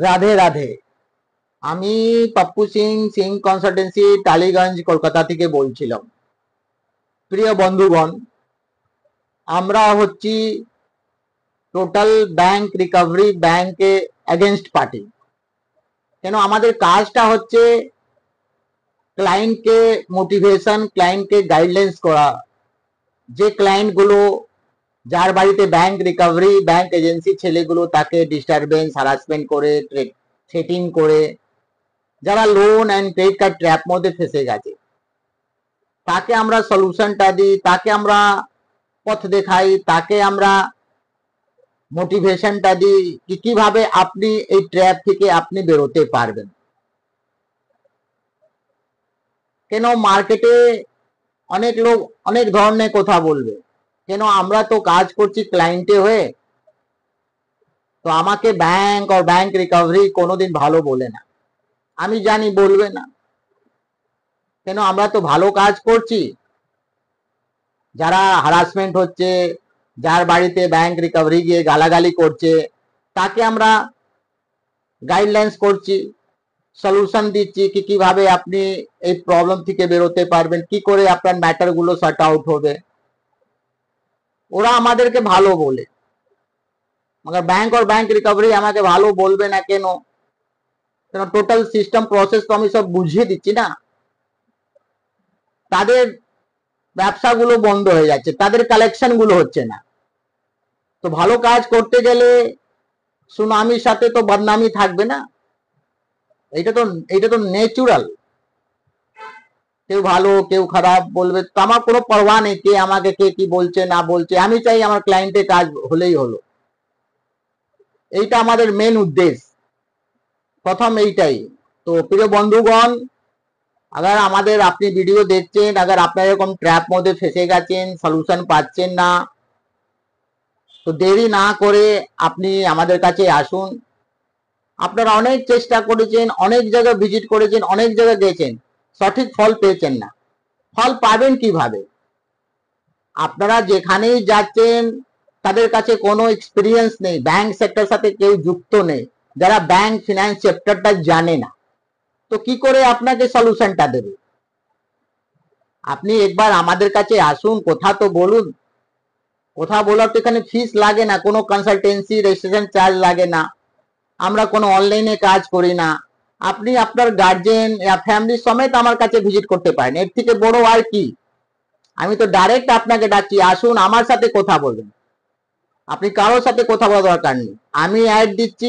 রাধে রাধে। আমি পপ্পু সিং সিং কনসালটেন্সি টালিগঞ্জ কলকাতা থেকে বলছিলাম। প্রিয় বন্ধুগণ, আমরা হচ্ছি টোটাল ব্যাংক রিকভারি ব্যাংকে এগেনস্ট পার্টি। কেন আমাদের কাজটা হচ্ছে ক্লায়েন্টকে মোটিভেশন, ক্লায়েন্টকে গাইডলাইন্স করা। যে ক্লায়েন্টগুলো যার বাড়িতে ব্যাংক রিকভারি ব্যাংক এজেন্সি ছেলেগুলো তাকে ডিস্টারবেন্স হারাসমেন্ট করে, থ্রেটিং করে, যারা loan and credit card trap মধ্যে ফেসে গেছে, তাকে আমরা সলিউশনটা দিই, তাকে আমরা পথ দেখাই, তাকে আমরা মোটিভেশনটা দিই কি কিভাবে আপনি এই ট্র্যাপ থেকে আপনি বেরোতে পারবেন। কেন মার্কেটে অনেক লোক অনেক ধরনের কথা বলবে, কেন আমরা তো কাজ করছি ক্লায়েন্টে হয়ে, তো আমাকে ব্যাংক আর ব্যাংক রিকভারি কোনোদিন ভালো বলে না। আমি জানি বলবে না, কেন আমরা তো ভালো কাজ করছি। যারা হারাসমেন্ট হচ্ছে, যার বাড়িতে ব্যাংক রিকভারি গিয়ে গালাগালি করছে, তাকে আমরা গাইডলাইন্স করছি, সলিউশন দিচ্ছি কি কিভাবে আপনি এই প্রবলেম থেকে বেরোতে পারবেন, কি করে আপনার ম্যাটার গুলো সর্ট আউট হবে। ওরা আমাদেরকে ভালো বলে, মगर ব্যাংক আর ব্যাংক রিকভারি আমাকে ভালো বলবে না কেন? কেন টোটাল সিস্টেম প্রসেস তো আমি সব বুঝিয়ে দিচ্ছি না। তাদের ব্যবসাগুলো বন্ধ হয়ে যাচ্ছে, তাদের কালেকশন গুলো হচ্ছে না। তো ভালো কাজ করতে গেলে সুনামির সাথে তো বদনামি থাকবে না। এটা তো ন্যাচুরাল। কেউ ভালো কেউ খারাপ বলবে, তো আমার কোনো পরোয়া নেই কে আমাকে কে কি বলছে না বলছে। আমি চাই আমার ক্লায়েন্টের কাজ হলেই হলো। এইটা আমাদের মেন উদ্দেশ্য, প্রথম এইটাই। তো প্রিয় বন্ধুগণ, अगर আমাদের আপনি ভিডিও দেখছেন, अगर আপনারা এরকম ট্র্যাপ মধ্যে ফেসে গেছেন, সলিউশন পাচ্ছেন না, তো দেরি না করে আপনি আমাদের কাছে আসুন। আপনারা অনেক চেষ্টা করেছেন, অনেক জায়গায় ভিজিট করেছেন, অনেক জায়গায় গেছেন, সঠিক ফল পেয়েছেন না। ফল পাবেন কিভাবে? আপনারা যেখানেই যাচ্ছেন তাদের কাছে কোনো এক্সপিরিয়েন্স নেই, ব্যাংক সেক্টর সাথে কেউ যুক্ত নেই, যারা ব্যাংক ফিনান্স সেক্টরটা জানে না, তো কি করে আপনাকে সলিউশনটা দেবে? আপনি একবার আমাদের কাছে আসুন, কথা তো বলুন। কথা বলার তো এখানে ফিস লাগে না, কোনো কনসালটেন্সি রেজিস্ট্রেশন চার্জ লাগে না, আমরা কোনো অনলাইনে কাজ করি না। আপনি আপনার গার্জেন या ফ্যামিলি সমেত আমার কাছে ভিজিট করতে পারেন, এর থেকে বড় আর কি। আমি তো ডাইরেক্ট আপনাকে ডাকছি, আসুন আমার সাথে কথা বলবেন। আপনি কারোর সাথে কথা বলার দরকার নেই, আমি অ্যাড দিচ্ছি।